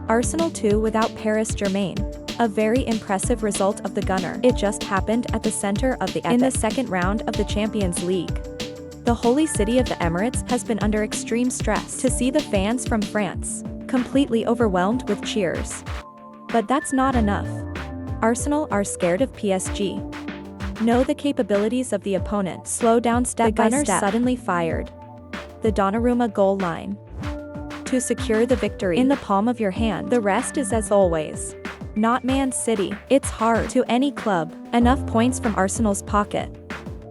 Arsenal 2 without Paris Germain. A very impressive result of the Gunner. It just happened at the center of the epic. In the second round of the Champions League. The holy city of the Emirates has been under extreme stress to see the fans from France completely overwhelmed with cheers. But that's not enough. Arsenal are scared of PSG. Know the capabilities of the opponent. Slow down step by step. The Gunner suddenly fired the Donnarumma goal line to secure the victory in the palm of your hand. The rest is as always. Not Man City. It's hard to any club. Enough points from Arsenal's pocket.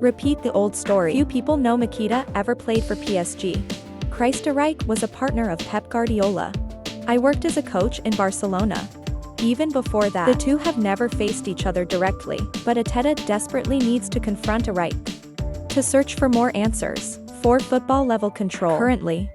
Repeat the old story. Few people know Makita ever played for PSG. Christerreich was a partner of Pep Guardiola. I worked as a coach in Barcelona. Even before that, the two have never faced each other directly, but Arteta desperately needs to confront Reich to search for more answers for football-level control. Currently,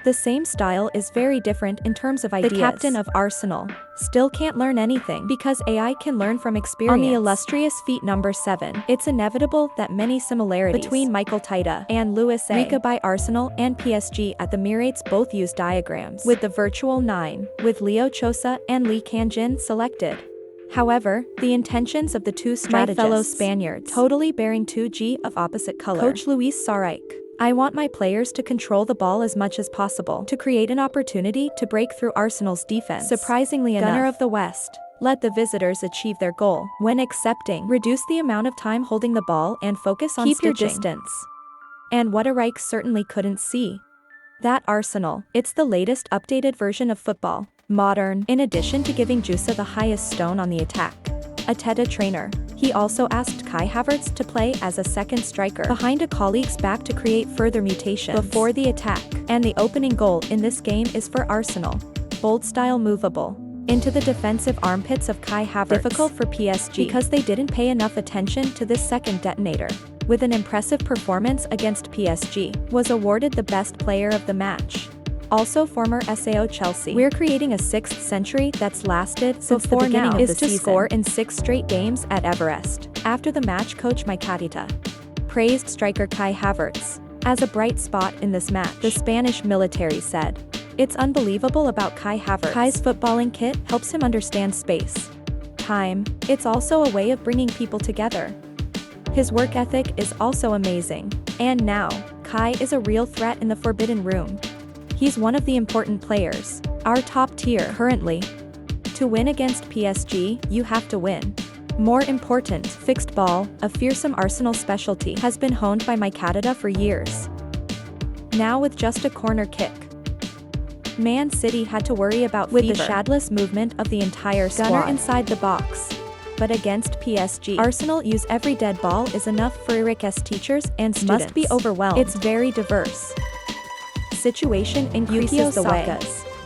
the same style is very different in terms of ideas. The captain of Arsenal still can't learn anything because AI can learn from experience. On the illustrious feat number 7, it's inevitable that many similarities between Michael Tita and Luis Enrique by Arsenal and PSG at the Emirates both use diagrams with the virtual 9, with Leo Chosa and Lee Kang-jin selected. However, the intentions of the two strategists, my fellow Spaniards, totally bearing 2G of opposite color. Coach Luis Sarraich. I want my players to control the ball as much as possible to create an opportunity to break through Arsenal's defense. Surprisingly enough, Gunner of the West let the visitors achieve their goal when accepting. Reduce the amount of time holding the ball and focus on keep your distance. And what Reich certainly couldn't see. That Arsenal, it's the latest updated version of football. Modern, in addition to giving Jusa the highest stone on the attack. Arteta trainer. He also asked Kai Havertz to play as a second striker behind a colleague's back to create further mutations before the attack. And the opening goal in this game is for Arsenal. Bold style movable into the defensive armpits of Kai Havertz. Difficult for PSG because they didn't pay enough attention to this second detonator. With an impressive performance against PSG, was awarded the best player of the match. Also former SAO Chelsea. We're creating a 6th century that's lasted since the beginning of the season. Is to score in 6 straight games at Everest. After the match, coach Makita praised striker Kai Havertz as a bright spot in this match. The Spanish military said, "It's unbelievable about Kai Havertz. Kai's footballing kit helps him understand space, time. It's also a way of bringing people together. His work ethic is also amazing. And now, Kai is a real threat in the forbidden room. He's one of the important players, our top tier currently. To win against PSG, you have to win. More important, fixed ball, a fearsome Arsenal specialty, has been honed by Makita for years. Now with just a corner kick. Man City had to worry about with the shadowless movement of the entire squad. Gunner inside the box. But against PSG, Arsenal use every dead ball is enough for Enrique's teachers and students. Must be overwhelmed. It's very diverse. Situation increases the way.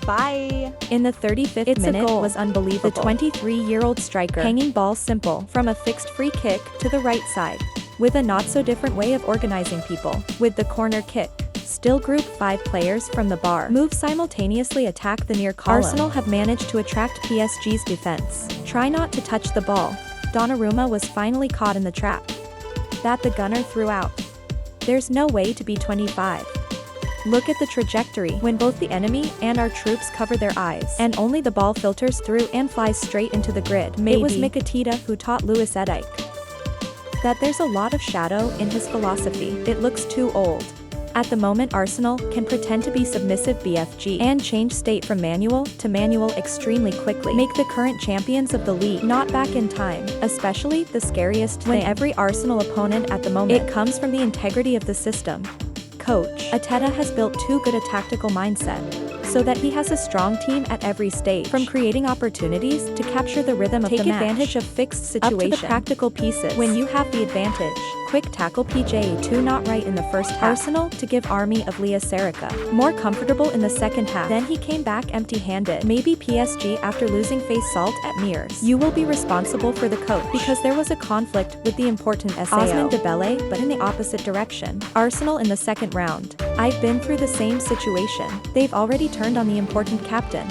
Bye. In the 35th minute was unbelievable. The 23-year-old striker hanging ball simple from a fixed free kick to the right side. With a not-so-different way of organizing people. With the corner kick, still group 5 players from the bar. Move simultaneously attack the near column. Arsenal have managed to attract PSG's defense. Try not to touch the ball. Donnarumma was finally caught in the trap that the Gunner threw out. There's no way to be 25. Look at the trajectory when both the enemy and our troops cover their eyes, and only the ball filters through and flies straight into the grid. Maybe. It was Makita who taught Luis Enrique that there's a lot of shadow in his philosophy. It looks too old. At the moment, Arsenal can pretend to be submissive BFG and change state from manual to manual extremely quickly. Make the current champions of the league not back in time, especially the scariest thing. When every Arsenal opponent at the moment, it comes from the integrity of the system. Coach Arteta has built too good a tactical mindset, so that he has a strong team at every stage, from creating opportunities to capture the rhythm of the match. Take advantage of fixed situations, up to the practical pieces. When you have the advantage, quick tackle PJ2 not right in the first half. Arsenal to give army of Leah Serica more comfortable in the second half. Then he came back empty-handed. Maybe PSG after losing face salt at Mears. You will be responsible for the coach, because there was a conflict with the important SAO Osman Dembele, but in the opposite direction. Arsenal in the second round. I've been through the same situation. They've already turned on the important captain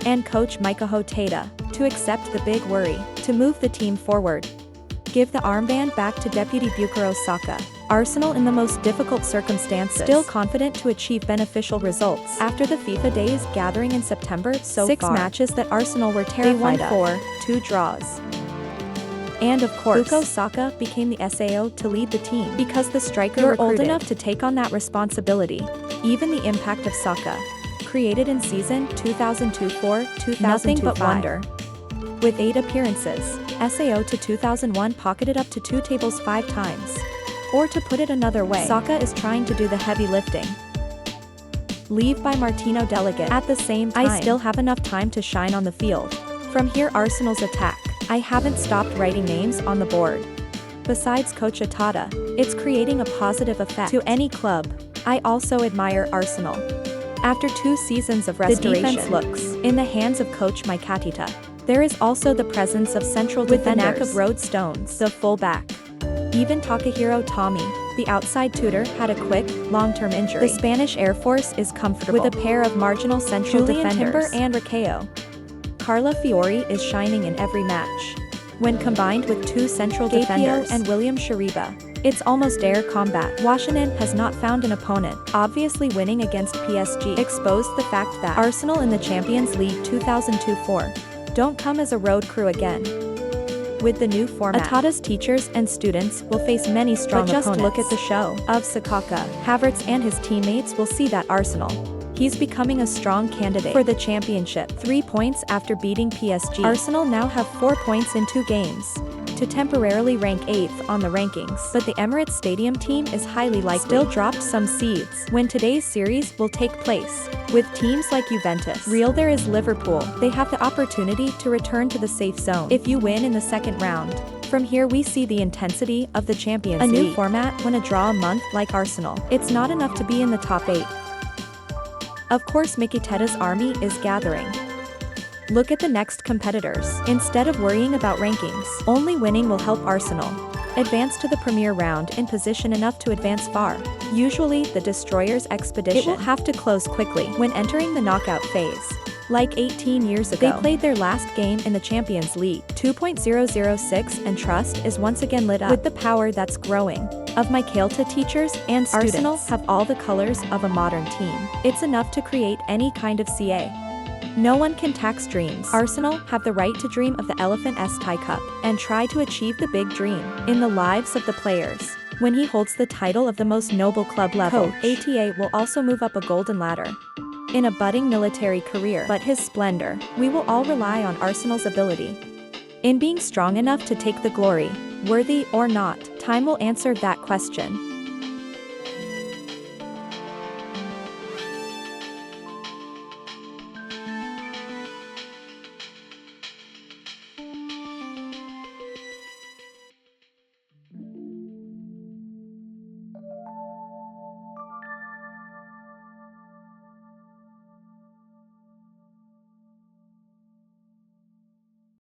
and coach Michael Tata to accept the big worry, to move the team forward. Give the armband back to Deputy Bukayo Saka. Arsenal in the most difficult circumstances, still confident to achieve beneficial results. After the FIFA Days gathering in September, so 6 matches that Arsenal were terrified of. They won 4, 2 draws. And of course, Bukayo Saka became the SAO to lead the team. Because the striker You're old enough to take on that responsibility. Even the impact of Saka, created in season 2002-04, nothing but wonder. With 8 appearances, SAO to 2001 pocketed up to 2 tables 5 times. Or to put it another way, Saka is trying to do the heavy lifting. Leave by Martino Delegate. At the same time, I still have enough time to shine on the field. From here Arsenal's attack. I haven't stopped writing names on the board. Besides Coach Atata, it's creating a positive effect to any club. I also admire Arsenal. After 2 seasons of restoration, the defense looks in the hands of Coach Mikatita. There is also the presence of central defenders with the knack of Road Stones, the full-back. Even Takahiro Tommy, the outside tutor, had a quick, long-term injury. The Spanish Air Force is comfortable with a pair of marginal central defenders, Timber and Raquello. Carla Fiori is shining in every match. When combined with 2 central defenders and William Shariba, it's almost air combat. Washington has not found an opponent. Obviously winning against PSG exposed the fact that Arsenal in the Champions League 2002-04 don't come as a road crew again. With the new format, Atata's teachers and students will face many strong opponents. But just look at the show of Sakaka. Havertz and his teammates will see that Arsenal. He's becoming a strong candidate for the championship. 3 points after beating PSG. Arsenal now have 4 points in 2 games to temporarily rank 8th on the rankings. But the Emirates Stadium team is highly likely still dropped some seeds when today's series will take place. With teams like Juventus, Real there is Liverpool, they have the opportunity to return to the safe zone if you win in the second round. From here we see the intensity of the Champions League. A new format when a draw a month like Arsenal. It's not enough to be in the top 8. Of course Mikiteta's army is gathering. Look at the next competitors. Instead of worrying about rankings, only winning will help Arsenal advance to the premier round in position enough to advance far. Usually the Destroyers expedition it will have to close quickly when entering the knockout phase. Like 18 years ago, they played their last game in the Champions League 2.006 and trust is once again lit up with the power that's growing. Of Michaelta teachers and students, Arsenal have all the colors of a modern team. It's enough to create any kind of CA. No one can tax dreams. Arsenal have the right to dream of the Elephant Tie Cup and try to achieve the big dream in the lives of the players. When he holds the title of the most noble club level, ATA will also move up a golden ladder in a budding military career. But his splendor, we will all rely on Arsenal's ability in being strong enough to take the glory. Worthy or not, time will answer that question.